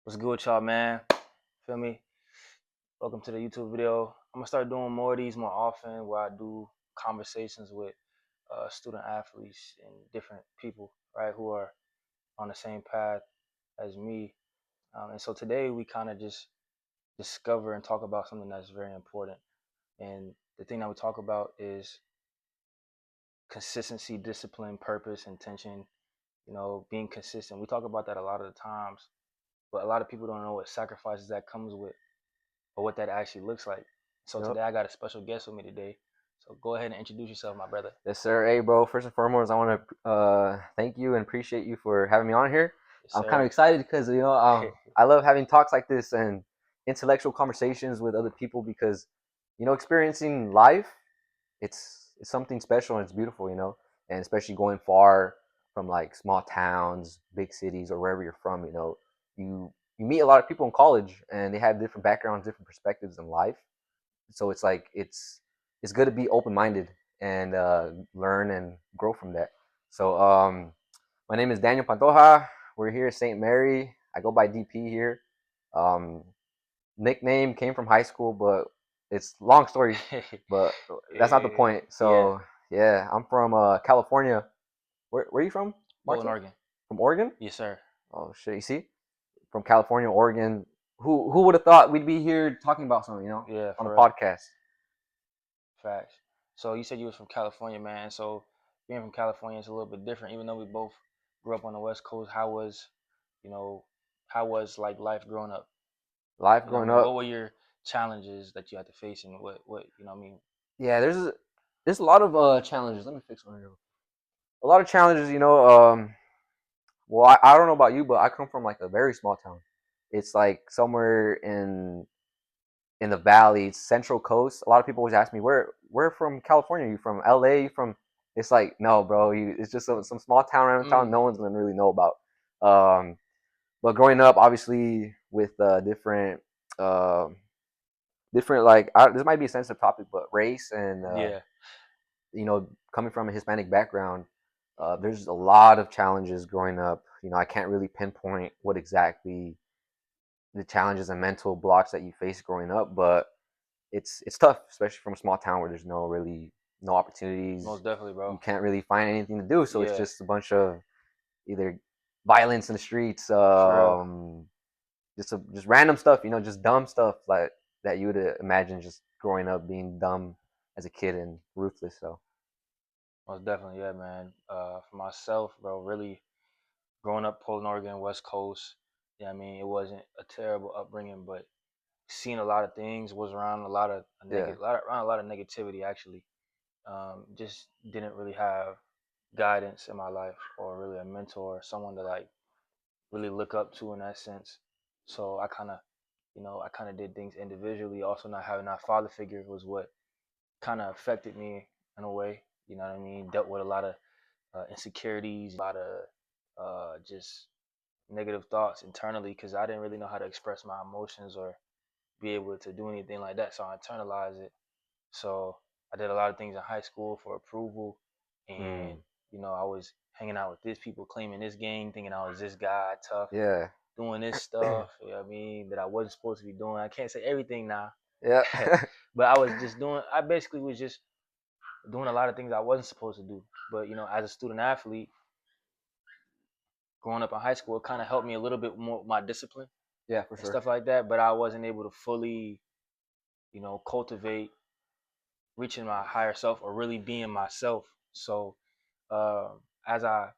What's good with y'all, man? Feel me? Welcome to the YouTube video. I'm gonna start doing more of these more often, where I do conversations with student athletes and different people, right, who are on the same path as me. And so today we kind of just discover and talk about something that's very important. And the thing that we talk about is consistency, discipline, purpose, intention. Being consistent. We talk about that a lot of the times, but a lot of people don't know what sacrifices that comes with or what that actually looks like. So Yep. today I got a special guest with me today. So go ahead and introduce yourself, my brother. Yes, sir. Hey, bro. First and foremost, I want to thank you and appreciate you for having me on here. Yes, I'm kind of sir. excited because I love having talks like this and intellectual conversations with other people because experiencing life it's something special and it's beautiful, and especially going far from like small towns, big cities, or wherever you're from. You meet a lot of people in college and they have different backgrounds, different perspectives in life, so it's like it's good to be open minded and learn and grow from that. So my name is Daniel Pantoja. We're here at St. Mary. I go by DP here. Um, Nickname came from high school, but it's long story. But that's not the yeah, point. yeah. So yeah, I'm from California. Where are you from, Portland, Martin? Oregon. From Oregon? Yes, sir. Oh shit! You see, from California, Oregon. Who would have thought we'd be here talking about something, Yeah, on the for real. podcast? Facts. So you said you was from California, man. So being from California is a little bit different, even though we both grew up on the West Coast. You know, how was like life growing up? Life You know what I growing mean? What up. were your challenges that you had to face, and what you know what I mean? Yeah, there's a lot of challenges. Let me fix one here. A lot of challenges, well, I don't know about you, but I come from like a very small town. It's like somewhere in the valley. It's Central Coast. A lot of people always ask me, where from California? You from LA? You from? It's like, no, bro. It's just some small town around town. Mm. No one's gonna really know about. Um, but growing up, obviously with uh, different like this might be a sensitive topic, but race and Yeah. coming from a Hispanic background, there's a lot of challenges growing up. I can't really pinpoint what exactly the challenges and mental blocks that you face growing up, but it's tough, especially from a small town where there's no opportunities. Most definitely, You bro. can't really find anything to do, so it's Yeah, just a bunch of either violence in the streets, for real. just random stuff, just dumb stuff like that you would imagine just growing up being dumb as a kid and ruthless. So Most definitely, yeah, man. For myself, bro, really growing up Portland, Oregon, West Coast, yeah, I mean, it wasn't a terrible upbringing, but seeing a lot of things, was around a lot of yeah, around a lot of negativity actually. Just didn't really have guidance in my life or really a mentor, someone to like really look up to in that sense. So I kind of did things individually. Also, not having that father figure was what kind of affected me in a way. You know what I mean? Dealt with a lot of insecurities, a lot of just negative thoughts internally because I didn't really know how to express my emotions or be able to do anything like that. So I internalized it. So I did a lot of things in high school for approval, and mm, I was hanging out with this people, claiming this gang, thinking I was this guy, tough, yeah, doing this stuff. You know what I mean? That I wasn't supposed to be doing. I can't say everything now, yeah, but I was just doing. I basically was just doing a lot of things I wasn't supposed to do. But as a student athlete, growing up in high school, it kind of helped me a little bit more with my discipline yeah, for and sure. stuff like that. But I wasn't able to fully, cultivate reaching my higher self or really being myself. So as I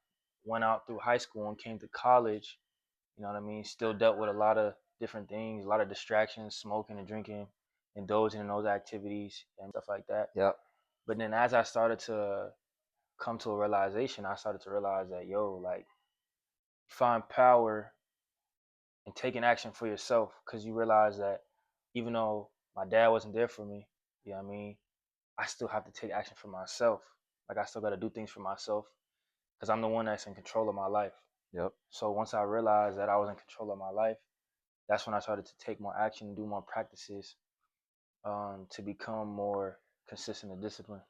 went out through high school and came to college, you know what I mean, still dealt with a lot of different things, a lot of distractions, smoking and drinking, indulging in those activities and stuff like that. Yeah, But then as I started to come to a realization, I started to realize that like find power in taking action for yourself because you realize that even though my dad wasn't there for me, you know what I mean, I still have to take action for myself. Like I still got to do things for myself because I'm the one that's in control of my life. yep, So once I realized that I was in control of my life, that's when I started to take more action, do more practices, to become more consistent and disciplined.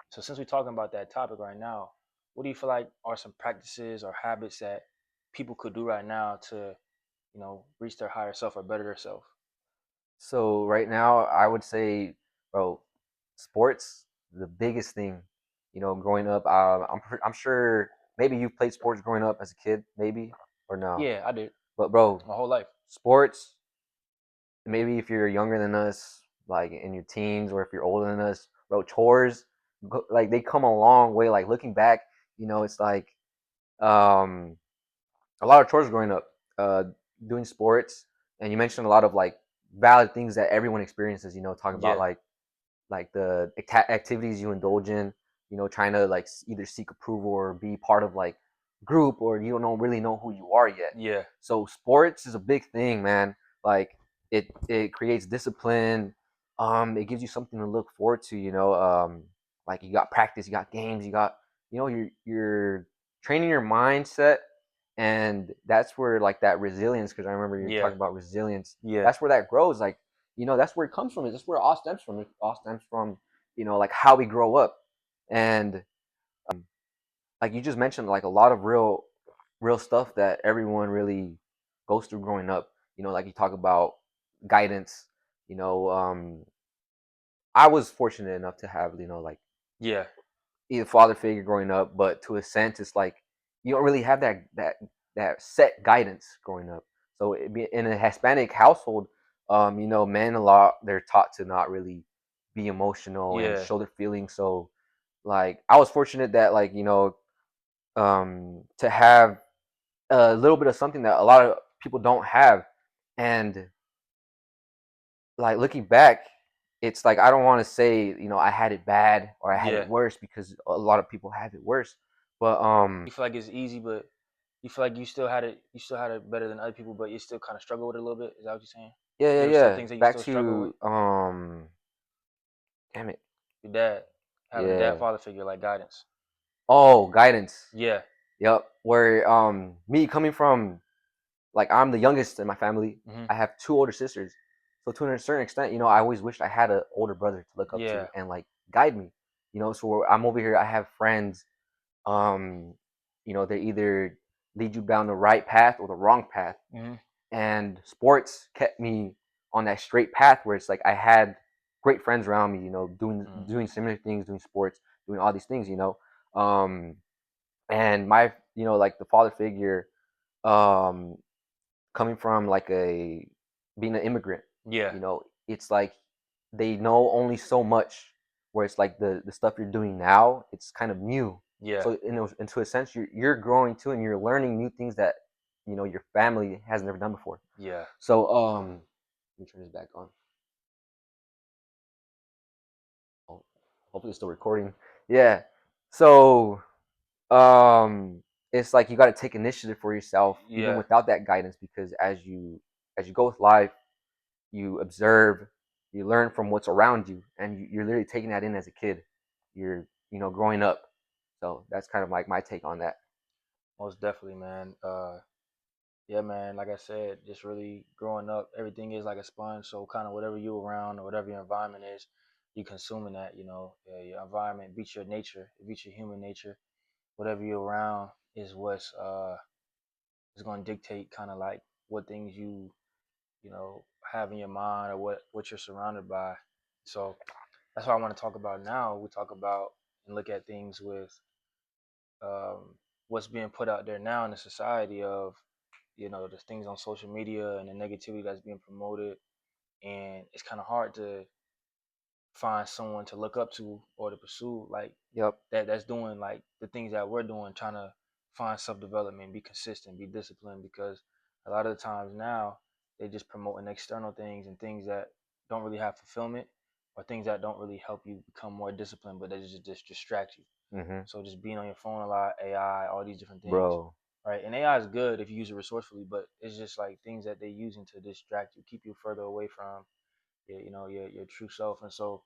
So since we're talking about that topic right now, what do you feel like are some practices or habits that people could do right now to, reach their higher self or better themselves. So right now, I would say, bro, sports the biggest thing. Growing up, I'm sure maybe you've played sports growing up as a kid, maybe or no. Yeah, I did But bro, my whole life. sports. Maybe if you're younger than us, like in your teens, or if you're older than us, bro, chores, like they come a long way. Like looking back, it's like um a lot of chores growing up, uh, doing sports, and you mentioned a lot of like valid things that everyone experiences. Talking about Yeah, like the activities you indulge in. Trying to like either seek approval or be part of like group, or you don't really know who you are yet. yeah, So sports is a big thing, man. Like it creates discipline. It gives you something to look forward to. Like you got practice, you got games, you got you're training your mindset, and that's where like that resilience. Because I remember you're yeah, talking about resilience. yeah, That's where that grows. Like that's where it comes from. That's where it all stems from. It all stems from like how we grow up, and like you just mentioned, like a lot of real stuff that everyone really goes through growing up. Like you talk about guidance. You know, I was fortunate enough to have like yeah, either father figure growing up, but to a sense, it's like you don't really have that set guidance growing up. So in a Hispanic household, men a lot they're taught to not really be emotional and yeah, show their feelings. So like I was fortunate that like to have a little bit of something that a lot of people don't have, and like looking back, it's like I don't want to say I had it bad or I had it yeah. worse, because a lot of people have it worse. But You feel like it's easy, but you feel like you still had it better than other people, but you still kind of struggle with it a little bit. Is that what you're saying? yeah, Like yeah, there were some yeah. things that you Back still struggle with. to damn it, Your dad, having a dad yeah. father figure like guidance. Oh, guidance. Yeah. Yep. Where me coming from, like I'm the youngest in my family. Hmm. I have two older sisters, so to a certain extent, I always wished I had an older brother to look up to Yeah. and like guide me. So I'm over here. I have friends. Um, they either lead you down the right path or the wrong path, Hmm. and sports kept me on that straight path where it's like I had great friends around me. Hmm. Doing similar things, doing sports, doing all these things. Um, and my like the father figure, um coming from like a being an immigrant, Yeah. it's like they know only so much, where it's like the stuff you're doing now, it's kind of new. Yeah. So into a sense, you're growing too, and you're learning new things that your family has never done before. Yeah. So let me turn this back on. Oh, hopefully it's still recording. Yeah. So um it's like you got to take initiative for yourself even Yeah. without that guidance, because as you go with life, you observe, you learn from what's around you, and you're literally taking that in as a kid. You're growing up. So that's kind of like my take on that. Most definitely, man. Yeah, man. Like I said, just really growing up, everything is like a sponge. So kind of whatever you around or whatever your environment is, you consuming that. Yeah, your environment beats your nature, it beats your human nature. Whatever you're around is going to dictate kind of like what things you have in your mind or what you're surrounded by. So that's what I want to talk about now. We talk about and look at things with um, what's being put out there now in the society of the things on social media and the negativity that's being promoted, and it's kind of hard to find someone to look up to or to pursue like Yep. that's doing like the things that we're doing, trying to find self development, be consistent, be disciplined. Because a lot of the times now they just promoting external things and things that don't really have fulfillment, or things that don't really help you become more disciplined, but they just distract you. Mm-hmm. So just being on your phone a lot, AI, all these different things, Bro. right? And AI is good if you use it resourcefully, but it's just like things that they're using to distract you, keep you further away from your true self. And so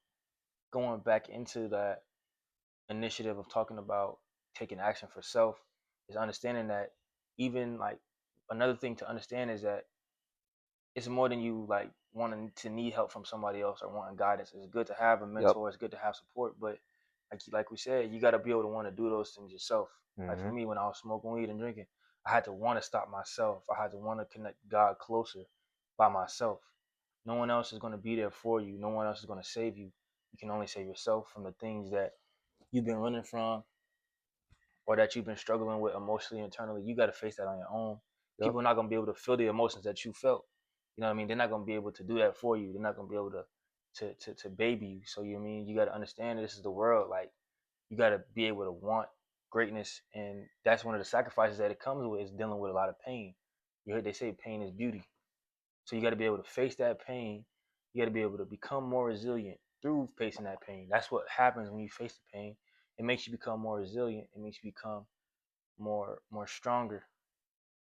going back into that initiative of talking about taking action for self is understanding that even like another thing to understand is that it's more than you like wanting to need help from somebody else or wanting guidance. It's good to have a Yep. mentor, it's good to have support, but like we said, you got to be able to want to do those things yourself. Like for Mm-hmm. me, when I was smoking weed and drinking, I had to want to stop myself. I had to want to connect God closer by myself. No one else is going to be there for you. No one else is going to save you. You can only save yourself from the things that you've been running from or that you've been struggling with emotionally, internally. You got to face that on your own. Yep. People are not going to be able to feel the emotions that you felt. You know what I mean? They're not going to be able to do that for you. They're not going to be able to baby you. So you know what I mean, you got to understand that this is the world. Like, you got to be able to want greatness, and that's one of the sacrifices that it comes with, is dealing with a lot of pain. You heard they say pain is beauty. So you got to be able to face that pain. You got to be able to become more resilient through facing that pain. That's what happens when you face the pain. It makes you become more resilient. It makes you become more stronger,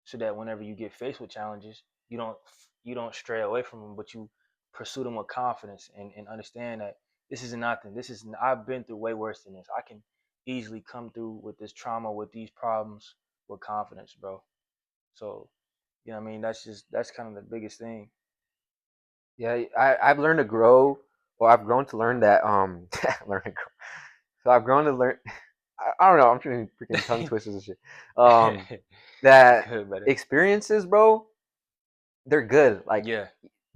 so that whenever you get faced with challenges, you don't stray away from them, but you pursue them with confidence, and understand that this is nothing. I've been through way worse than this. I can easily come through with this trauma, with these problems, with confidence, bro. So you know what I mean. That's kind of the biggest thing. Yeah, I've learned to grow, or I've grown to learn that learn to grow. So I've grown to learn. I don't know. I'm trying to freaking tongue twisters and shit. Um, You that could better. experiences, bro, they're good. Like Yeah,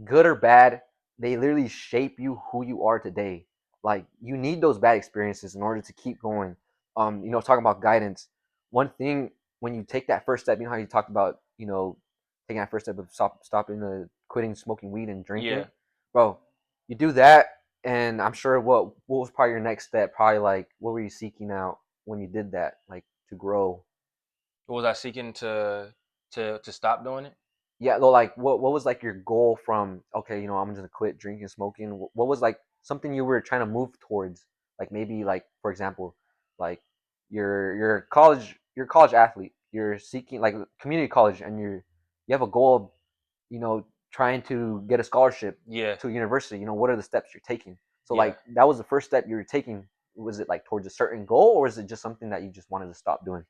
good or bad, they literally shape you who you are today. Like you need those bad experiences in order to keep going. Talking about guidance, one thing when you take that first step, you know how you talked about, taking that first step of stopping the quitting smoking weed and drinking, yeah. bro. You do that, and I'm sure what was probably your next step? Probably like what were you seeking out when you did that, like to grow? Was I seeking to stop doing it? Yeah, though, like what was like your goal from okay, I'm just gonna quit drinking, smoking. What was like something you were trying to move towards? Like maybe like for example, like you're a college athlete. You're seeking like community college, and you have a goal of trying to get a scholarship Yeah, to a university. What are the steps you're taking? So yeah. like that was the first step you were taking. Was it like towards a certain goal, or is it just something that you just wanted to stop doing?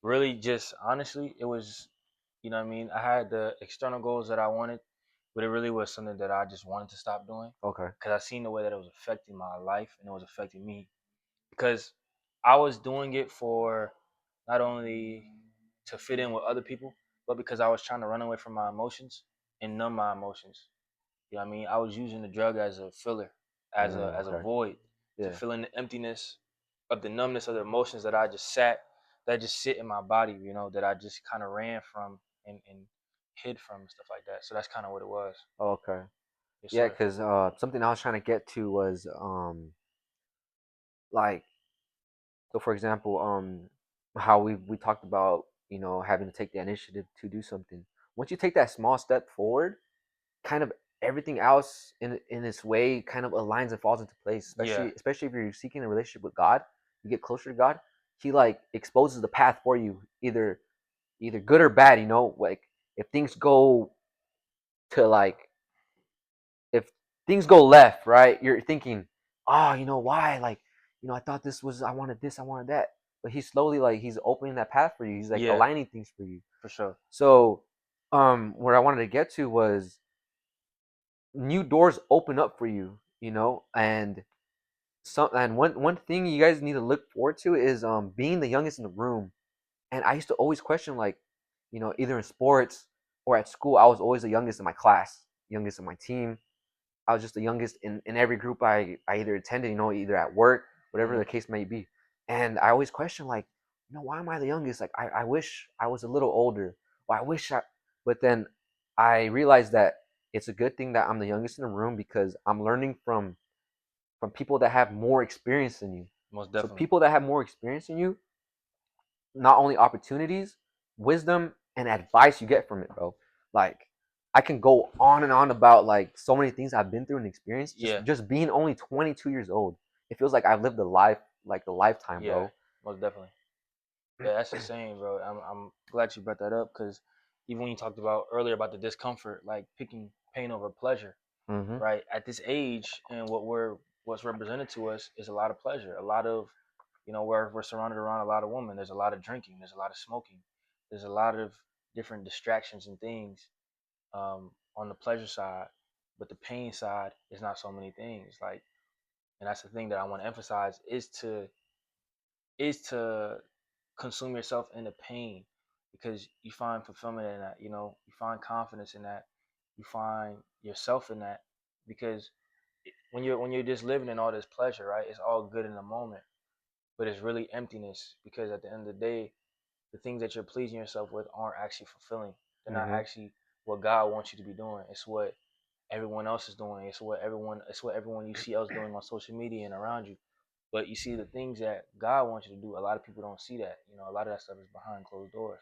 Really, just honestly, it was, you know what I mean? I had the external goals that I wanted, but it really was something that I just wanted to stop doing, Okay. because I seen the way that it was affecting my life and it was affecting me. Because I was doing it for not only to fit in with other people, but because I was trying to run away from my emotions and numb my emotions. You know what I mean? I was using the drug as a filler, as a Okay. void, to Yeah. fill in the emptiness of the numbness of the emotions that just sit in my body, that I just kind of ran from, and hid from, and stuff like that. So that's kind of what it was. Okay. Yes, Yeah, sir. because something I was trying to get to was like so for example how we talked about having to take the initiative to do something. Once you take that small step forward, kind of everything else in its way kind of aligns and falls into place. Yeah, Especially if you're seeking a relationship with God, you get closer to God. He like exposes the path for you, either good or bad. Like if things go to like if things go left, right, you're thinking, oh, why? Like, I thought this was, I wanted this, I wanted that. But he's slowly like, he's opening that path for you. He's like yeah, aligning things for you. for sure. So, where I wanted to get to was new doors open up for you, and one thing you guys need to look forward to is being the youngest in the room. And I used to always question like, either in sports or at school, I was always the youngest in my class, youngest in my team. I was just the youngest in every group I either attended, either at work, whatever Hmm. the case may be. And I always question, like, why am I the youngest? Like, I wish I was a little older. Or I wish I, but then I realized that it's a good thing that I'm the youngest in the room because I'm learning from people that have more experience than you. Most So definitely. people that have more experience than you, not only opportunities, wisdom, and advice you get from it, bro. Like I can go on and on about like so many things I've been through and experienced just Yeah, just being only 22 years old. It feels like I've lived a life like a lifetime, yeah, bro. most definitely. Yeah, that's insane, bro. I'm glad you brought that up, because even when you talked about earlier about the discomfort, like picking pain over pleasure, Mm-hmm. right? At this age, and what's represented to us is a lot of pleasure, a lot of, we're surrounded around a lot of women. There's a lot of drinking. There's a lot of smoking. There's a lot of different distractions and things, on the pleasure side, but the pain side is not so many things. Like, and that's the thing that I want to emphasize, is to consume yourself in the pain. because you find fulfillment in that. You know, you find confidence in that. You find yourself in that because when you're just living in all this pleasure, right? It's all good in the moment, but it's really emptiness because at the end of the day, the things that you're pleasing yourself with aren't actually fulfilling. They're not Mm-hmm. actually what God wants you to be doing. It's what everyone else is doing. It's what everyone you see else doing on social media and around you. But you see the things that God wants you to do, a lot of people don't see that. You know, a lot of that stuff is behind closed doors.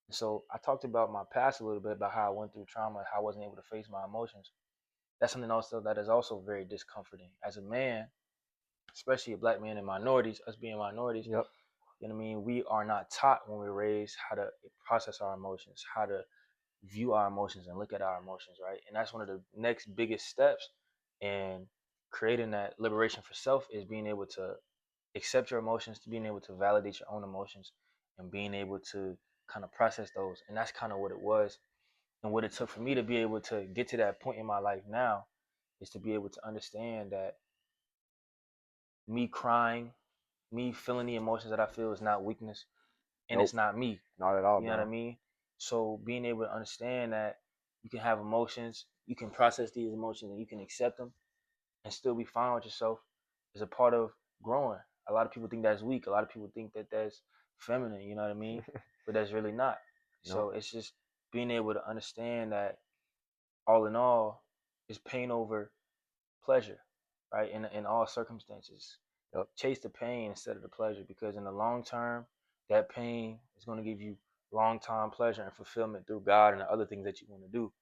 And so I talked about my past a little bit about how I went through trauma, how I wasn't able to face my emotions. That's something also that is also very discomforting. As a man, especially a black man and minorities, us being minorities, Yep. you know what I mean? We are not taught when we're raised how to process our emotions, how to view our emotions and look at our emotions, right? And that's one of the next biggest steps in creating that liberation for self is being able to accept your emotions, to being able to validate your own emotions and being able to kind of process those. And that's kind of what it was. And what it took for me to be able to get to that point in my life now is to be able to understand that me crying, me feeling the emotions that I feel is not weakness and it's Nope. not me. Not at all, You know what I bro. mean? So being able to understand that you can have emotions, you can process these emotions and you can accept them and still be fine with yourself is a part of growing. A lot of people think that's weak. A lot of people think that that's feminine, you know what I mean? But that's really not. Nope. So it's just being able to understand that all in all is pain over pleasure, right? In all circumstances. Yep. Chase the pain instead of the pleasure because in the long term, that pain is going to give you long time pleasure and fulfillment through God and the other things that you want to do.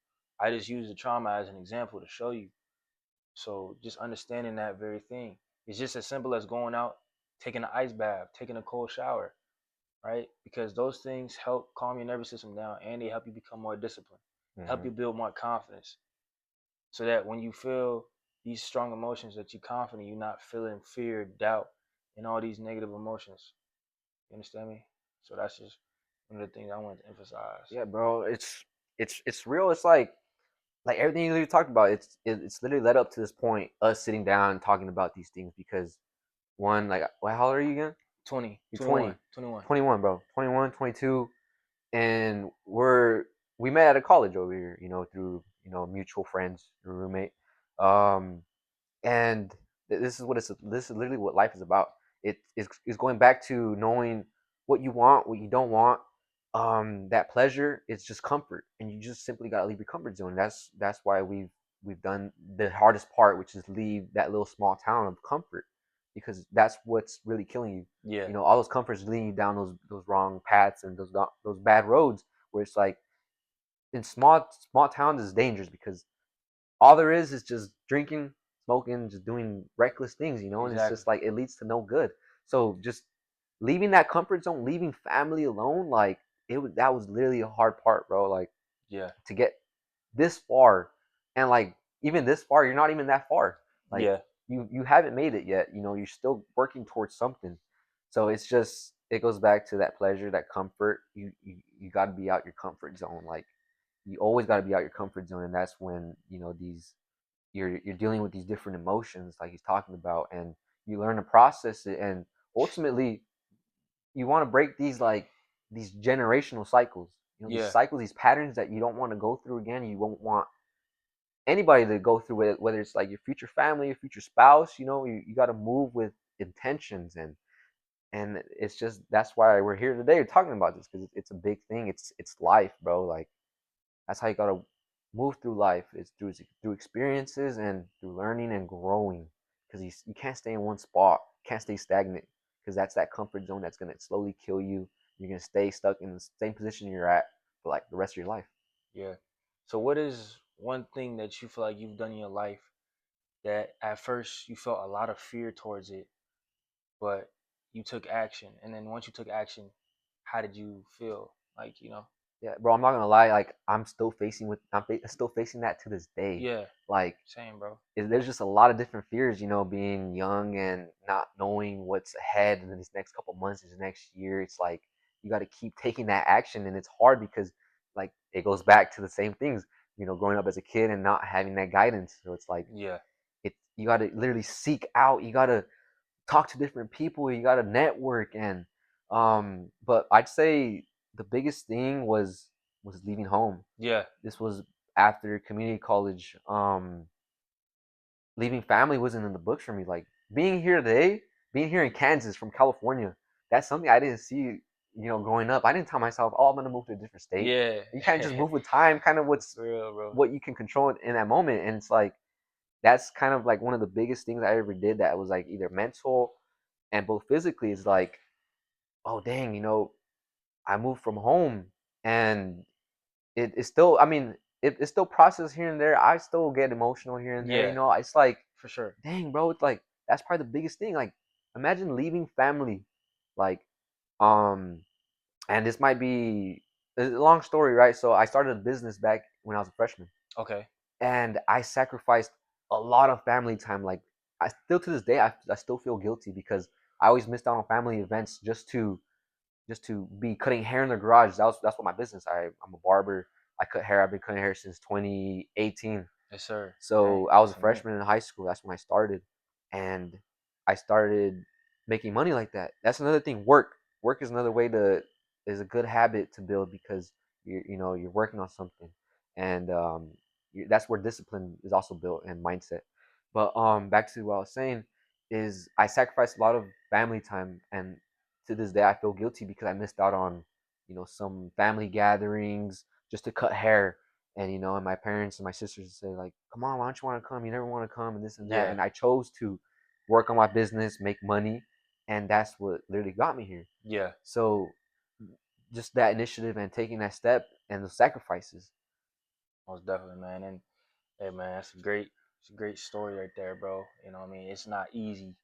I just use the trauma as an example to show you. So just understanding that very thing. It's just as simple as going out, taking an ice bath, taking a cold shower, right? Because those things help calm your nervous system down and they help you become more disciplined, help Mm-hmm. you build more confidence so that when you feel these strong emotions that you're confident, you're not feeling fear, doubt, and all these negative emotions. You understand me? So that's just one of the things I wanted to emphasize. Yeah, bro. It's real. It's like everything you literally talked about. It's literally led up to this point. Us sitting down and talking about these things because one, like, well, how old are you again? 20, You're 21, 20, 21. 21, bro. 21, 22, and we met at a college over here. Through mutual friends, a roommate. Um, and this is literally what life is about. It's going back to knowing what you want, what you don't want. That pleasure is just comfort, and you just simply gotta leave your comfort zone. That's why we've done the hardest part, which is leave that little small town of comfort, because that's what's really killing you. Yeah, All those comforts leading you down those wrong paths and those bad roads, where it's like in small towns is dangerous because all there is just drinking, smoking, just doing reckless things, and it's exactly. just like it leads to no good. So just leaving that comfort zone, leaving family alone, like that was literally a hard part, bro. Like Yeah, to get this far, and like even this far, you're not even that far. Like yeah, you haven't made it yet. You're still working towards something. So it goes back to that pleasure, that comfort. You got to be out your comfort zone. Like you always got to be out your comfort zone, and that's when these you're dealing with these different emotions like he's talking about, and you learn to process it, and ultimately you want to break these generational cycles, these yeah, cycles, these patterns that you don't want to go through again. You won't want anybody to go through it, whether it's like your future family, your future spouse. You got to move with intentions, and it's just that's why we're here today talking about this, because it's a big thing. It's life, bro. Like that's how you gotta move through life. It's through experiences and through learning and growing. Because you can't stay in one spot. You can't stay stagnant. Because that's that comfort zone that's gonna slowly kill you. You're gonna stay stuck in the same position you're at for like the rest of your life. yeah. So what is one thing that you feel like you've done in your life that at first you felt a lot of fear towards it, but you took action, and then once you took action, how did you feel? Like, Yeah, bro. I'm not gonna lie. Like I'm still facing that to this day. yeah, Like same, bro. there's just a lot of different fears, being young and not knowing what's ahead in these next couple months, this next year. It's like you got to keep taking that action, and it's hard because like it goes back to the same things, growing up as a kid and not having that guidance. So it's like Yeah, you got to literally seek out, you got to talk to different people, you got to network, and but I'd say. the biggest thing was leaving home. Yeah. This was after community college. Leaving family wasn't in the books for me. Like being here today, being here in Kansas from California, that's something I didn't see. Growing up, I didn't tell myself, "Oh, I'm gonna move to a different state." Yeah. You kind of just move with time, kind of For real, bro. what you can control in that moment, and it's like that's kind of like one of the biggest things I ever did that was like either mental and both physically is like, oh dang, I moved from home and it's still, I mean, it's still processed here and there. I still get emotional here and there. Yeah, It's like, for sure. dang, bro, it's like that's probably the biggest thing. Like, imagine leaving family, like, um, and this might be a long story, right? So I started a business back when I was a freshman, Okay. and I sacrificed a lot of family time. Like, I still to this day, I still feel guilty because I always missed out on family events just to be cutting hair in the garage. That's what my business. I'm a barber. I cut hair. I've been cutting hair since 2018. Yes, sir. Dang, So I was a that's a mint. freshman in high school. That's when I started, and I started making money like that. That's another thing. Work is another way to is a good habit to build because you're working on something, and that's where discipline is also built and mindset. But back to what I was saying is I sacrificed a lot of family time, and to this day I feel guilty because I missed out on some family gatherings just to cut hair and my parents and my sisters would say like, "Come on, why don't you want to come? You never want to come," and this and that. Yeah, And I chose to work on my business, make money, and that's what literally got me here. yeah, So just that initiative and taking that step and the sacrifices. most definitely, man. And hey, man, it's a great story right there, bro. You know what I mean? It's not easy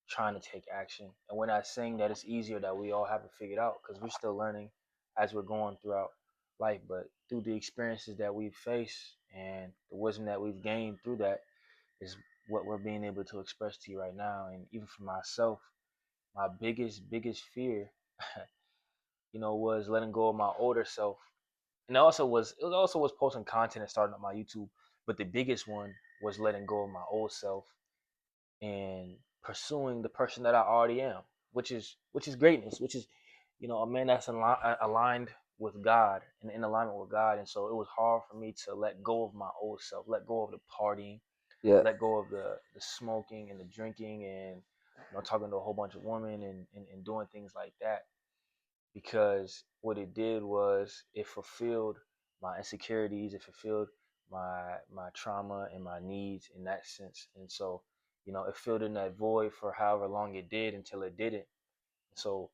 trying to take action. And we're not saying that it's easier that we all have it figured out because we're still learning as we're going throughout life. But through the experiences that we've faced and the wisdom that we've gained through that is what we're being able to express to you right now. And even for myself, my biggest fear, was letting go of my older self. And it also was posting content and starting up my YouTube. But the biggest one was letting go of my old self and pursuing the person that I already am, which is greatness, which is a man that's aligned with God and in alignment with God. And so it was hard for me to let go of my old self, let go of the partying, Yeah, let go of the smoking and the drinking and talking to a whole bunch of women and doing things like that because what it did was it fulfilled my insecurities, it fulfilled my trauma and my needs in that sense. And so, it filled in that void for however long it did until it didn't. So,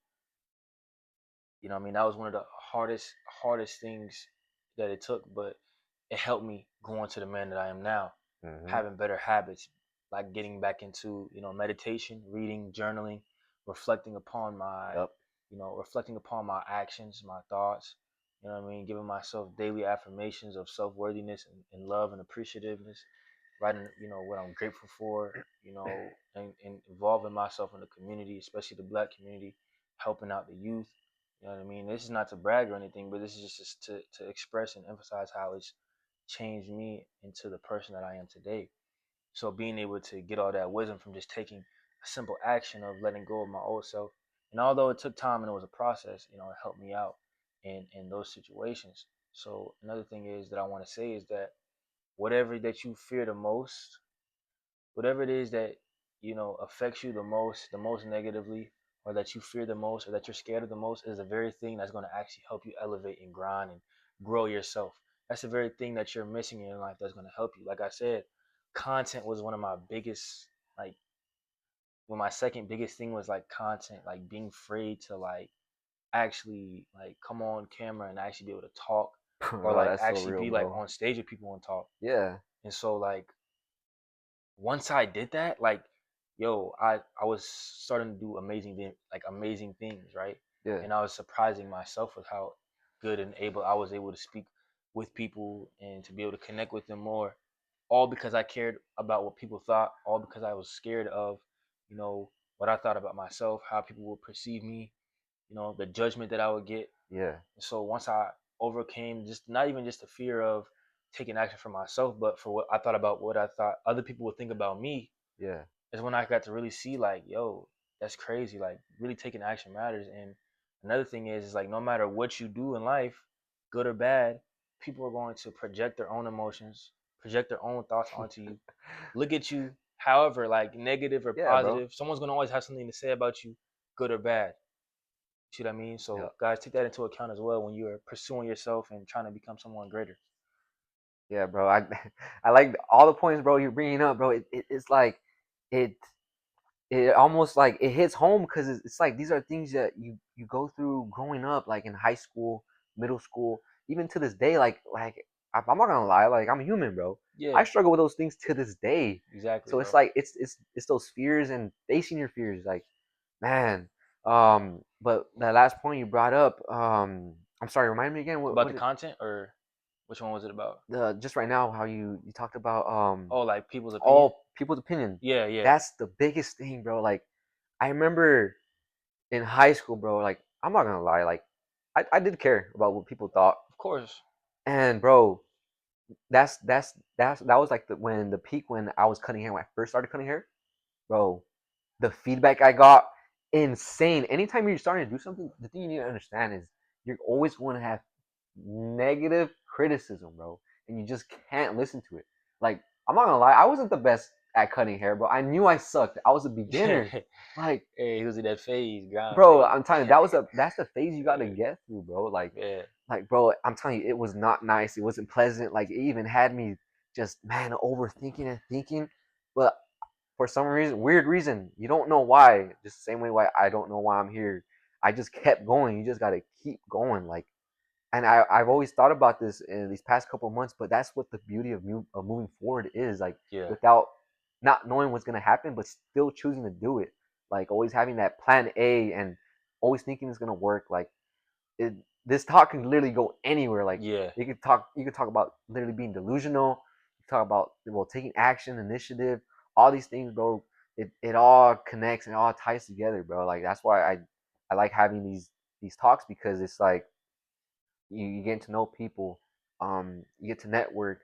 I mean, that was one of the hardest things that it took, but it helped me grow into the man that I am now, hmm, having better habits, like getting back into, meditation, reading, journaling, reflecting upon my, yep, reflecting upon my actions, my thoughts, you know what I mean, giving myself daily affirmations of self-worthiness and love and appreciativeness, writing, what I'm grateful for, and involving myself in the community, especially the black community, helping out the youth. You know what I mean? This is not to brag or anything, but this is just to express and emphasize how it's changed me into the person that I am today. So being able to get all that wisdom from just taking a simple action of letting go of my old self, and although it took time and it was a process, it helped me out in those situations. So another thing is that I want to say is that whatever that you fear the most, whatever it is that affects you the most negatively, or that you fear the most, or that you're scared of the most, is the very thing that's going to actually help you elevate and grind and grow yourself. That's the very thing that you're missing in your life that's going to help you. Like I said, content was one of my biggest, like, when my second biggest thing was like content, like being afraid to like actually like come on camera and actually be able to talk, or bro, like that's so actually real, be like bro. on stage with people and talk. Yeah, And so like once I did that, like, yo, I was starting to do amazing things, right? yeah, And I was surprising myself with how good and able I was able to speak with people and to be able to connect with them more, all because I cared about what people thought, all because I was scared of, you know, what I thought about myself, how people would perceive me, the judgment that I would get. yeah, So once I overcame just not even just the fear of taking action for myself, but for what I thought about what I thought other people would think about me, yeah, is when I got to really see like, yo, that's crazy. Like really taking action matters. And Another thing is like no matter what you do in life, good or bad, people are going to project their own emotions, project their own thoughts onto you, look at you however, like negative or Yeah, bro. positive. Someone's gonna always have something to say about you, good or bad. You see what I mean? Yeah. So guys, take that into account as well when you're pursuing yourself and trying to become someone greater. Yeah, bro. I I like all the points, bro. You're bringing up, bro. It's like it it almost like it hits home because it's like these are things that you go through growing up, like in high school, middle school, even to this day. I'm not gonna lie, like I'm a human, bro. Yeah, I struggle with those things to this day. exactly, So it's bro. like it's those fears and facing your fears, like man. But that last point you brought up, I'm sorry, remind me again. About What the did, content or which one was it about? the just right now how you talked about Oh, like people's opinion? all people's opinion. Yeah, yeah. That's the biggest thing, bro. Like I remember in high school, bro, like I'm not gonna lie, like I did care about what people thought. Of course. And bro, that was like when the peak when I was cutting hair when I first started cutting hair, bro. The feedback I got, insane. Anytime you're starting to do something, the thing you need to understand is you're always going to have negative criticism, bro, and you just can't listen to it. Like I'm not gonna lie, I wasn't the best at cutting hair, bro. I knew I sucked. I was a beginner. Hey, Like he was in that phase, grind bro, phase. I'm telling you, that's the phase you got to get through, bro. Yeah, Bro, I'm telling you, it was not nice. It wasn't pleasant. Like it even had me just man overthinking and thinking. But for some reason, weird reason, you don't know why. Just the same way why I don't know why I'm here. I just kept going. You just got to keep going. Like, and I've always thought about this in these past couple of months. But that's what the beauty of moving forward is. Like yeah, without not knowing what's gonna happen, but still choosing to do it. Like always having that plan A and always thinking it's gonna work. Like it, this talk can literally go anywhere. Like yeah, you could talk about literally being delusional. You talk about well taking action, initiative, all these things, bro. It all connects and it all ties together, bro. Like that's why I like having these talks because it's like you get to know people, you get to network.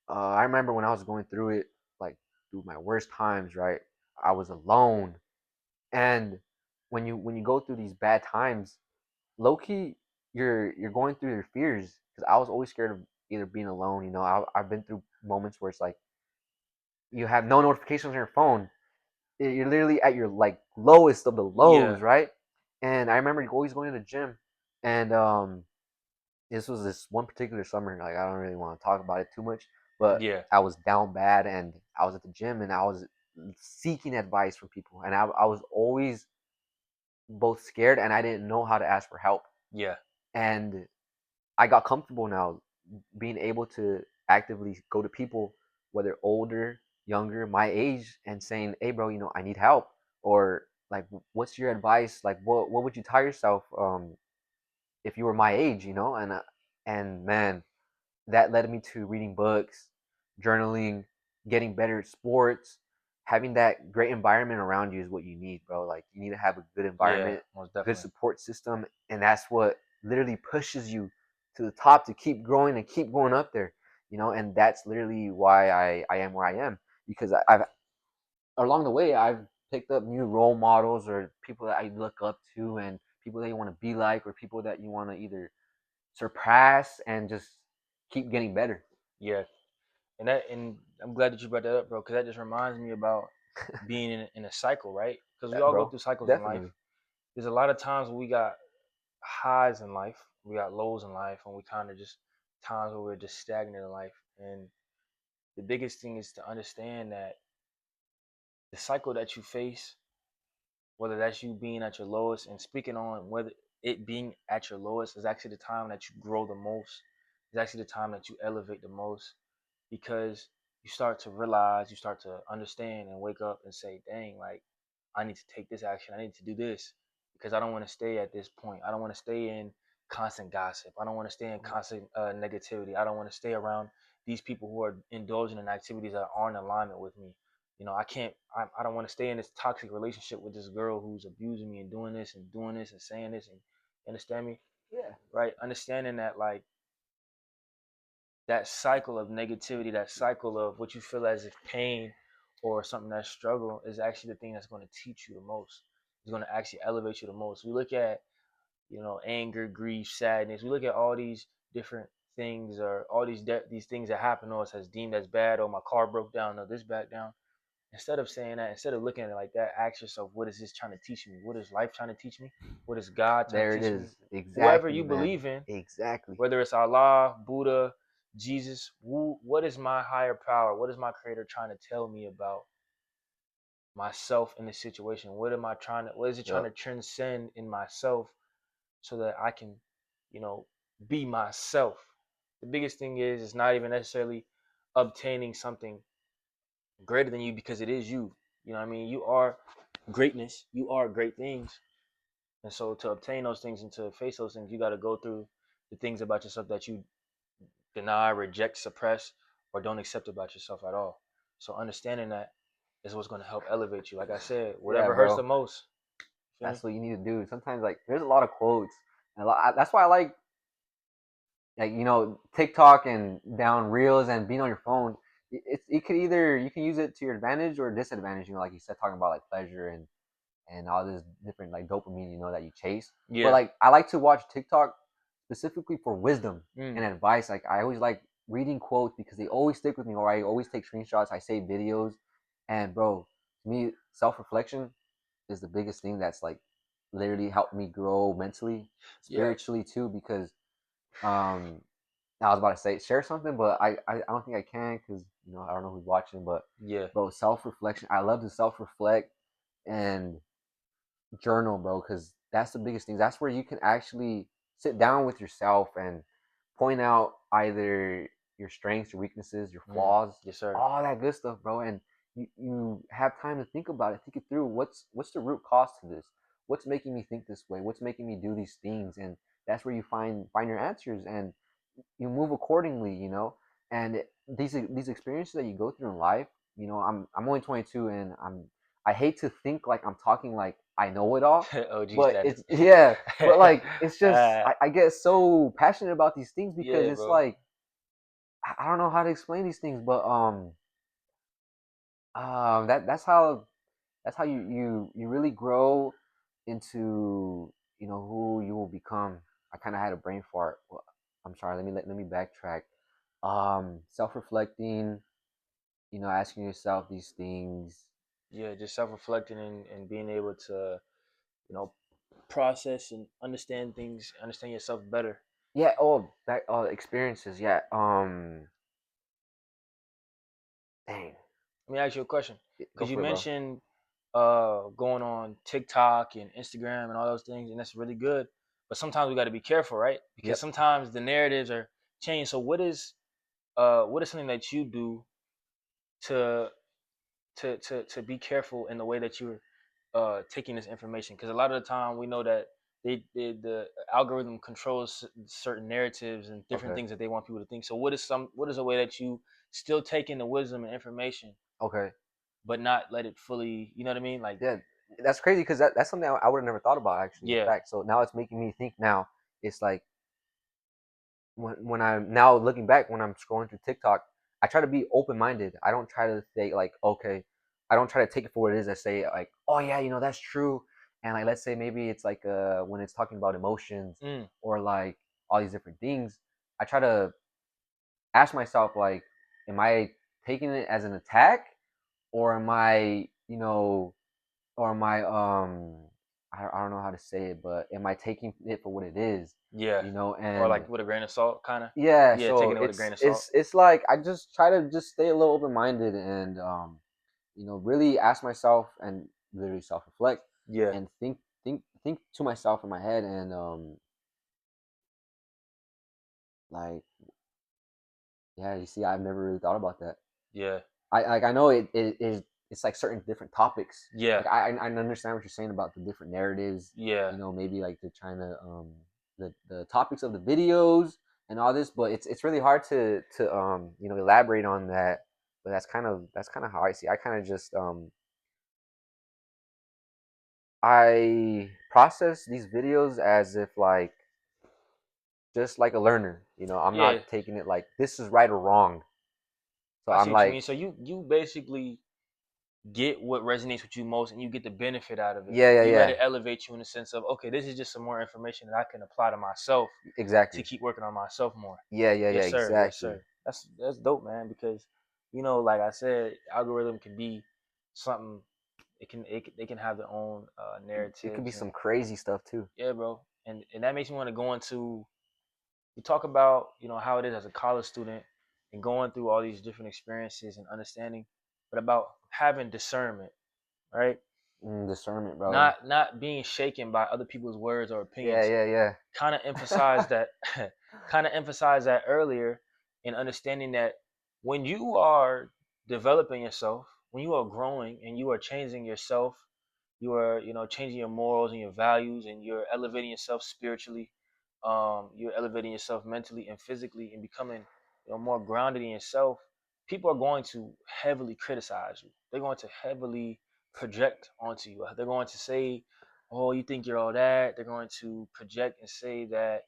I remember when I was going through it, like through my worst times, right? I was alone, and when you go through these bad times, low key, you're going through your fears because I was always scared of either being alone. You know, I've been through moments where it's like you have no notifications on your phone. You're literally at your like lowest of the yeah, lows, right? And I remember always going to the gym, and this was this one particular summer. Like I don't really want to talk about it too much, but yeah, I was down bad, and I was at the gym, and I was seeking advice from people, and I was always both scared and I didn't know how to ask for help. yeah, And I got comfortable now being able to actively go to people, whether older, younger, my age, and saying, "Hey, bro, I need help," or like, "What's your advice? Like, what would you tell yourself if you were my age?" And man, that led me to reading books, journaling, getting better at sports. Having that great environment around you is what you need, bro. Like you need to have a good yeah, environment, most good definitely. support system, and that's what literally pushes you to the top to keep growing and keep going up there. And that's literally why I am where I am because I've along the way I've picked up new role models or people that I look up to and people that you want to be like or people that you want to either surpass and just keep getting better. Yeah, and I'm glad that you brought that up, bro, because that just reminds me about being in a cycle, right? Because we Yeah, all go bro. through cycles in life. Definitely. There's a lot of times when we got highs in life, we got lows in life, and we kind of just times where we're just stagnant in life. And the biggest thing is to understand that the cycle that you face, whether that's you being at your lowest and speaking on whether it being at your lowest is actually the time that you grow the most, is actually the time that you elevate the most because you start to realize, you start to understand and wake up and say, dang, like I need to take this action. I need to do this because I don't want to stay at this point. I don't want to stay in constant gossip. I don't want to stay in constant negativity. I don't want to stay around these people who are indulging in activities that aren't in alignment with me. I can't, I don't want to stay in this toxic relationship with this girl who's abusing me and doing this and saying this. And you understand me? Yeah. Right? Understanding that, like, that cycle of negativity, that cycle of what you feel as if pain or something that struggle is actually the thing that's going to teach you the most. It's going to actually elevate you the most. We look at anger, grief, sadness. We look at all these different things, or all these things that happen to us as deemed as bad. Oh, my car broke down. No, this back down. Instead of saying that, instead of looking at it like that, ask yourself, what is this trying to teach me? What is life trying to teach me? What is God trying to There it teach me? is. Whoever Exactly, you man. believe in, Exactly. whether it's Allah, Buddha, Jesus, what is my higher power? What is my creator trying to tell me about myself in this situation? What is it trying Yep. to transcend in myself so that I can, you know, be myself? The biggest thing is it's not even necessarily obtaining something greater than you, because it is you. You know what I mean? You are greatness. You are great things. And so to obtain those things and to face those things, you got to go through the things about yourself that you deny, reject, suppress, or don't accept about yourself at all. So understanding that is what's going to help elevate you. Like I said, Yeah, whatever hurts the bro. most. Feel me? That's what you need to do. Sometimes, like, there's a lot of quotes, and that's why I like TikTok and down reels and being on your phone. It could either you can use it to your advantage or disadvantage. Like you said, talking about like pleasure and all this different like dopamine, that you chase. But Yeah. like I like to watch TikTok specifically for wisdom Mm. and advice. Like I always like reading quotes because they always stick with me, or I always take screenshots, I save videos. And bro, to me, self-reflection is the biggest thing that's like literally helped me grow mentally, Yeah. spiritually too, because um I was about to say share something, but I don't think I can because I don't know who's watching. But Yeah. bro, self reflection. I love to self reflect and journal, bro, because that's the biggest thing. That's where you can actually sit down with yourself and point out either your strengths, your weaknesses, your Mm. flaws, Yes, sir. all that good stuff, bro. And you have time to think about it, think it through. What's the root cause to this? What's making me think this way? What's making me do these things? And that's where you find your answers, and you move accordingly. And these experiences that you go through in life, I'm only 22, and I hate to think like I'm talking like I know it all, OG but status. it's yeah, but like it's just uh, I get so passionate about these things because yeah, it's bro. like I don't know how to explain these things, but that's how you really grow into who you will become. I kind of had a brain fart. Well, I'm sorry. Let me backtrack. Self-reflecting. Asking yourself these things. Yeah, just self-reflecting and being able to, you know, process and understand things, understand yourself better. Yeah. Oh, that experiences. Yeah. Dang. Let me ask you a question, Go because you for it, bro. mentioned going on TikTok and Instagram and all those things, and that's really good. But sometimes we got to be careful, right? Because Yep. sometimes the narratives are changed. So what is something that you do to to be careful in the way that you're taking this information? Because a lot of the time we know that the algorithm controls certain narratives and different Okay. things that they want people to think. So what is a way that you still take in the wisdom and information, Okay. but not let it fully, you know what I mean? Like, Yeah. That's crazy because that's something I would have never thought about actually. In yeah. fact, so now it's making me think. Now it's like when I'm now looking back when I'm scrolling through TikTok, I try to be open minded. I don't try to say like, okay, I don't try to take it for what it is. I say like, oh yeah, that's true. And like let's say maybe it's like when it's talking about emotions Mm, or like all these different things, I try to ask myself like, am I taking it as an attack or am I, or am I don't know how to say it, but am I taking it for what it is? yeah. Or And like with a grain of salt, kind of. yeah, Yeah, so taking it with a it's grain of salt. it's it's like I just try to just stay a little open minded and really ask myself and literally self reflect Yeah, and think to myself in my head and like yeah, you see, I've never really thought about that. yeah, I know it is it's like certain different topics. yeah, Like I understand what you're saying about the different narratives. yeah, Maybe like they're trying to the topics of the videos and all this, but it's really hard to elaborate on that. But that's kind of how I see. I kind of just I process these videos as if like just like a learner. I'm yeah. not taking it like this is right or wrong. So I see I'm what you mean. like So you basically get what resonates with you most and you get the benefit out of it. Yeah, yeah, You let yeah. it elevate you in the sense of, okay, this is just some more information that I can apply to myself to Exactly. keep working on myself more. Yeah, yeah, yeah. Yes, sir. Yes, Exactly. sir. That's dope, man. Because like I said, algorithm can be something. They can have their own It could be narratives and some crazy stuff too. yeah, bro. And that makes me want to go into you talk about how it is as a college student and going through all these different experiences and understanding, but about having discernment, right? Discernment, bro. Not being shaken by other people's words or Yeah, opinions. yeah, Kind of emphasize that kind of emphasize that earlier in understanding that when you are developing yourself, when you are growing and you are changing yourself, you are changing your morals and your values and you're elevating yourself spiritually, you're elevating yourself mentally and physically and becoming more grounded in yourself. People are going to heavily criticize you. They're going to heavily project onto you. They're going to say, oh, you think you're all that. They're going to project and say that,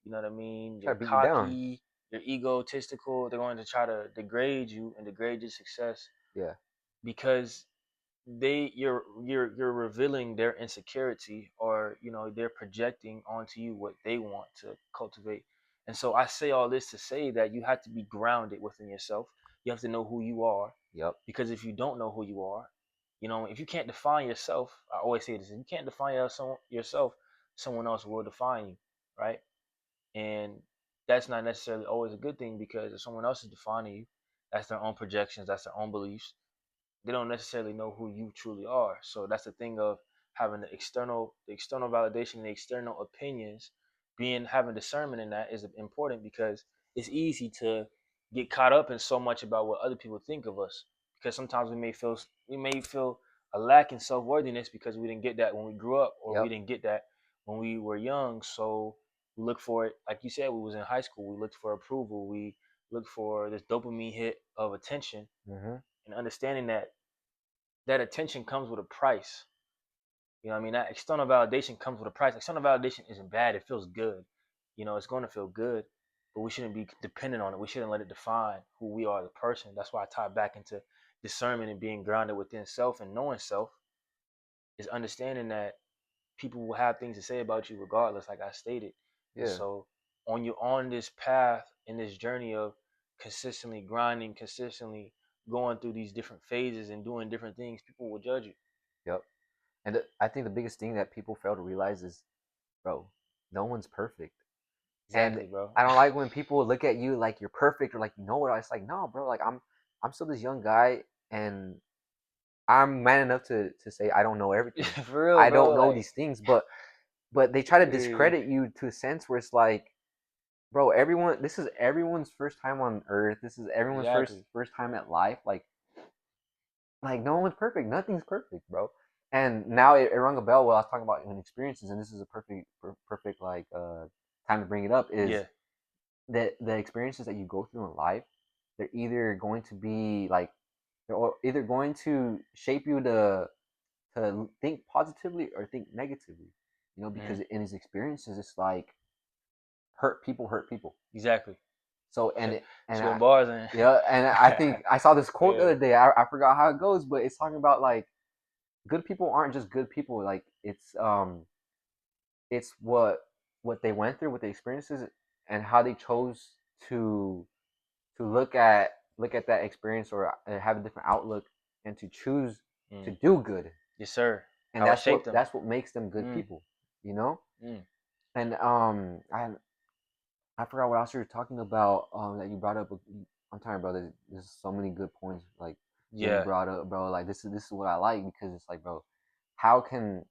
you know what I mean, Try you're to beat you down. cocky, you're egotistical. They're going to try to degrade you and degrade your success Yeah. because you're revealing their insecurity, or they're projecting onto you what they want to cultivate. And so I say all this to say that you have to be grounded within yourself. You have to know who you are, Yep. because if you don't know who you are, if you can't define yourself, I always say this: if you can't define yourself, someone else will define you, right? And that's not necessarily always a good thing, because if someone else is defining you, that's their own projections, that's their own beliefs. They don't necessarily know who you truly are. So that's the thing of having the external validation, the external opinions, having discernment in that is important, because it's easy to get caught up in so much about what other people think of us, because sometimes we may feel a lack in self-worthiness because we didn't get that when we grew up, or we Yep. didn't get that when we were young. So we look for it, like you said, we was in high school, we looked for approval, we looked for this dopamine hit of attention, Mhm. and understanding that attention comes with a price. I mean, that external validation comes with a price. External validation isn't bad. It feels good. It's going to feel good, but we shouldn't be dependent on it. We shouldn't let it define who we are as a person. That's why I tie back into discernment and being grounded within self, and knowing self is understanding that people will have things to say about you regardless, like I stated. And Yeah. so on this path, in this journey of consistently grinding, consistently going through these different phases and doing different things, people will judge you. Yep. And I think the biggest thing that people fail to realize is, bro, no one's perfect. And Exactly, bro. I don't like when people look at you like you're perfect or like you know it. It's like, no, bro. Like I'm still this young guy, and I'm man enough to say I don't know everything. For real, I bro. don't know Like, these things, but they try to eh, discredit you to a sense where it's like, bro, everyone. This is everyone's first time on Earth. This is everyone's first exactly. first time at life. Like no one's perfect. Nothing's perfect, bro. And now it rung a bell while I was talking about experiences, and this is a perfect like time to bring it up. Is Yeah. that the experiences that you go through in life, they're either going to be like they're either going to shape you to think positively or think negatively. Mm, Because in his experiences, it's like hurt people. exactly. So and it, and Spitting I, bars and yeah, and I think I saw this quote the yeah. other day. I forgot how it goes, but it's talking about like good people aren't just good people. Like it's what they went through, what the experiences, and how they chose to to look at that experience or have a different outlook and to choose to Mm, do good. yes, sir. And How it shaped them. that's what makes them good Mm, people, you know. mm. And I forgot what else you were talking about that you brought up. I'm talking about there's so many good points like that you Yeah. brought up, bro. Like this is what I like, because it's like, bro, how can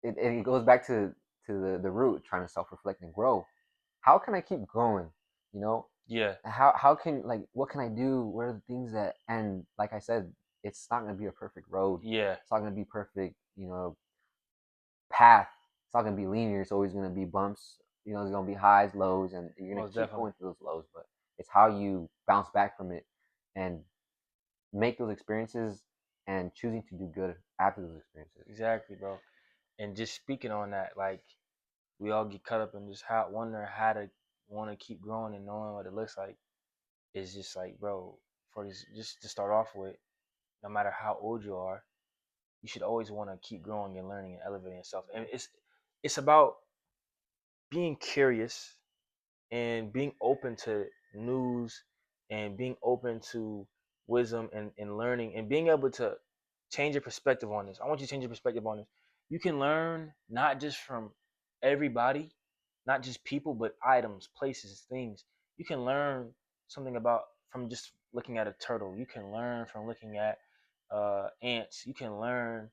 it goes back to the root, trying to self-reflect and grow. How can I keep growing, you know? Yeah. How can, like, what can I do? What are the things that, and like I said, it's not going to be a perfect road. Yeah. It's not going to be perfect, path. It's not going to be linear. It's always going to be bumps. There's going to be highs, lows, and you're going Most to keep definitely. going through those lows. But it's how you bounce back from it and make those experiences and choosing to do good after those experiences. Exactly, bro. And just speaking on that, like, we all get caught up in just how wondering how to want to keep growing and knowing what it looks like. Is just like, bro, for this, just to start off with, no matter how old you are, you should always want to keep growing and learning and elevating yourself. And it's about being curious and being open to news and being open to wisdom and learning and being able to change your perspective on this. I want you to change your perspective on this. You can learn not just from everybody, not just people, but items, places, things. You can learn something about from just looking at a turtle. You can learn from looking at ants. You can learn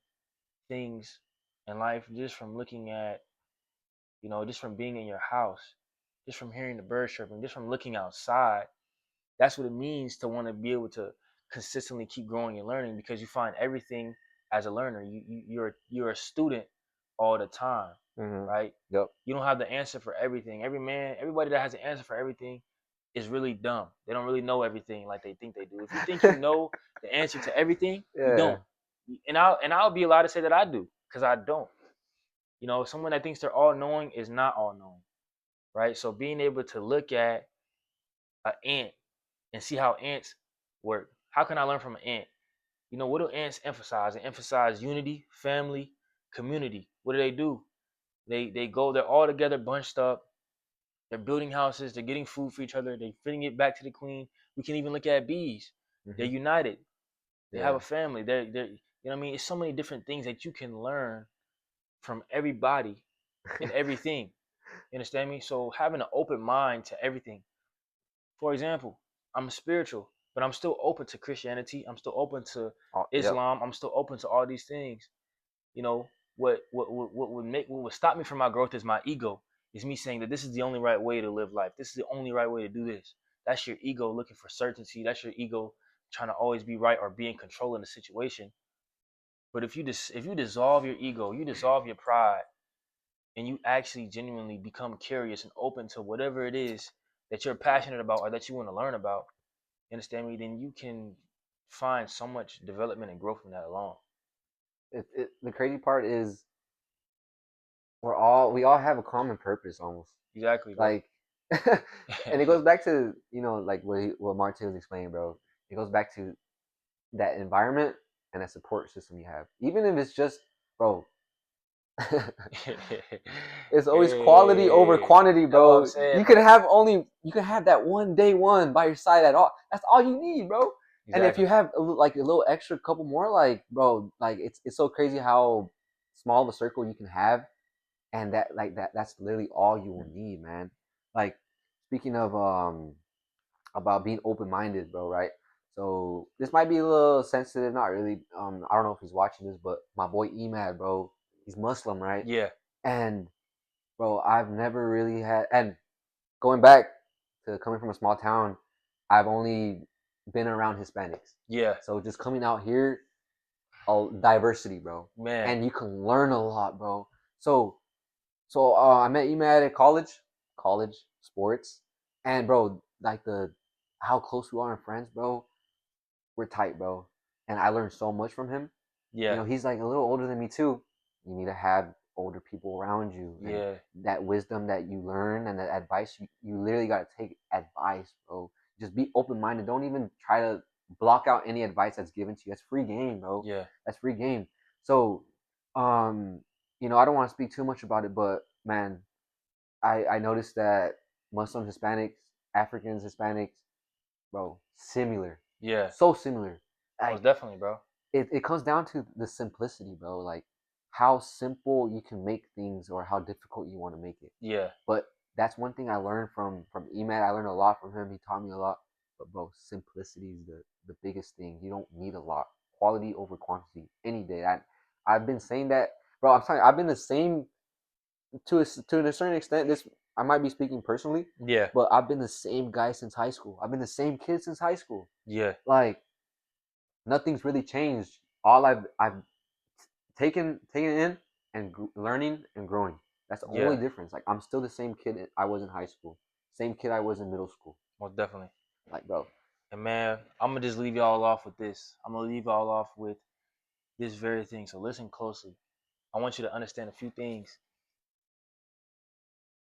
things in life just from looking at, just from being in your house, just from hearing the birds chirping, just from looking outside. That's what it means to want to be able to consistently keep growing and learning, because you find everything as a learner. You're a student all the time, Mm-hmm. right? Yep. You don't have the answer for everything. Everybody that has an answer for everything is really dumb. They don't really know everything like they think they do. If you think you know the answer to everything, you Yeah. don't. And I'll be allowed to say that I do, because I don't. Someone that thinks they're all knowing is not all knowing, right? So being able to look at an ant and see how ants work. How can I learn from an ant? What do ants emphasize? They emphasize unity, family, community. What do? They go, they're all together, bunched up. They're building houses, they're getting food for each other, they're feeding it back to the queen. We can even look at bees. They're Mm-hmm. united. They have Yeah. a family. They're what I mean? It's so many different things that you can learn from everybody and everything. You understand me? So having an open mind to everything. For example, I'm spiritual, but I'm still open to Christianity. I'm still open to Oh, yep. Islam. I'm still open to all these things. You know, what would stop me from my growth is my ego. Is me saying that this is the only right way to live life. This is the only right way to do this. That's your ego looking for certainty. That's your ego trying to always be right or be in control in the situation. But if you dissolve your ego, you dissolve your pride, and you actually genuinely become curious and open to whatever it is that you're passionate about or that you want to learn about, you understand me, then you can find so much development and growth from that alone. The crazy part is we all have a common purpose almost. Exactly, bro. Like, and it goes back to like what Martin was explaining, bro. It goes back to that environment and that support system you have, even if it's just, bro. It's always quality over Hey, quantity, that's what I'm bro. saying, You can bro. have you can have that one day one by your side at all. That's all you need, bro. And if Exactly. you have like a little extra couple more, like, bro, like it's so crazy how small the circle you can have, and that's literally all you will need, man. Like, speaking of about being open minded, bro, right? So this might be a little sensitive, not really. I don't know if he's watching this, but my boy Emad, bro, he's Muslim, right? Yeah. And bro, I've never really had, and going back to coming from a small town, I've only been around Hispanics. Yeah. So just coming out here, all diversity, bro, Man. and you can learn a lot, bro. So I met Emad at college sports, and bro, like the how close we are in friends, bro. We're tight, bro, and I learned so much from him. Yeah. He's like a little older than me too. You need to have older people around you, and Yeah. that wisdom that you learn and the advice you literally got to take advice, bro. Just be open minded. Don't even try to block out any advice that's given to you. That's free game, bro. Yeah. That's free game. So, um, I don't want to speak too much about it, but man, I noticed that Muslims, Hispanics, Africans, Hispanics, bro, similar, Yeah. so similar. Most Like, definitely, bro. it comes down to the simplicity, bro. Like how simple you can make things or how difficult you want to make it. Yeah. But that's one thing I learned from Emad. I learned a lot from him. He taught me a lot. But bro, simplicity is the biggest thing. You don't need a lot. Quality over quantity any day. I've been saying that, bro. I'm telling you, I've been the same to a certain extent. This I might be speaking personally, Yeah. but I've been the same guy since high school. I've been the same kid since high school. Yeah. Like nothing's really changed. All I've taking it in and learning and growing. That's the only Yeah. difference. Like I'm still the same kid I was in high school, same kid I was in middle school. Most definitely. Like, bro, And man, I'm gonna just leave y'all off with this. I'm gonna leave y'all off with this very thing. So listen closely. I want you to understand a few things,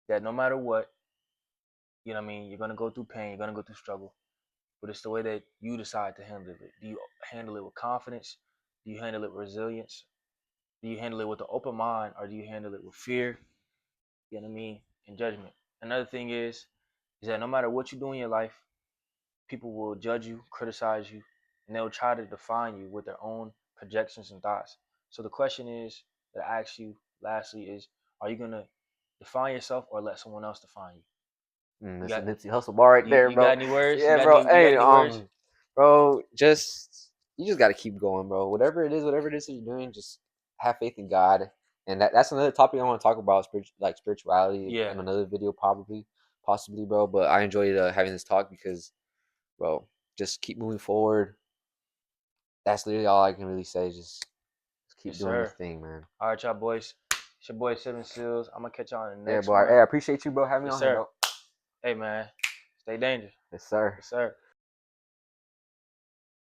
that no matter what, you're gonna go through pain, you're gonna go through struggle. but it's the way that you decide to handle it. Do you handle it with confidence? Do you handle it with resilience? Do you handle it with an open mind, or do you handle it with fear? You know what I mean? And judgment. Another thing is that no matter what you do in your life, people will judge you, criticize you, and they'll try to define you with their own projections and thoughts. So the question is that I ask you lastly is, are you gonna define yourself or let someone else define you? You That's a got Nipsey Hustle bar right you, there, you got bro. any words? Yeah, bro. You got Hey, any words? bro, just you just gotta keep going, bro. Whatever it is that you're doing, just have faith in God. And that's another topic I want to talk about, like spirituality, Yeah, in another video, possibly, bro. But I enjoyed having this talk because, bro, just keep moving forward. That's literally all I can really say. Just yes, keep doing your sir. thing, man. All right, y'all boys. It's your boy Seven Seals. I'm gonna catch y'all in the Yeah, next bro. one. Hey, I appreciate you, bro, having me Yes, on here, sir. bro. Hey man, stay dangerous. Yes, sir. Yes, sir.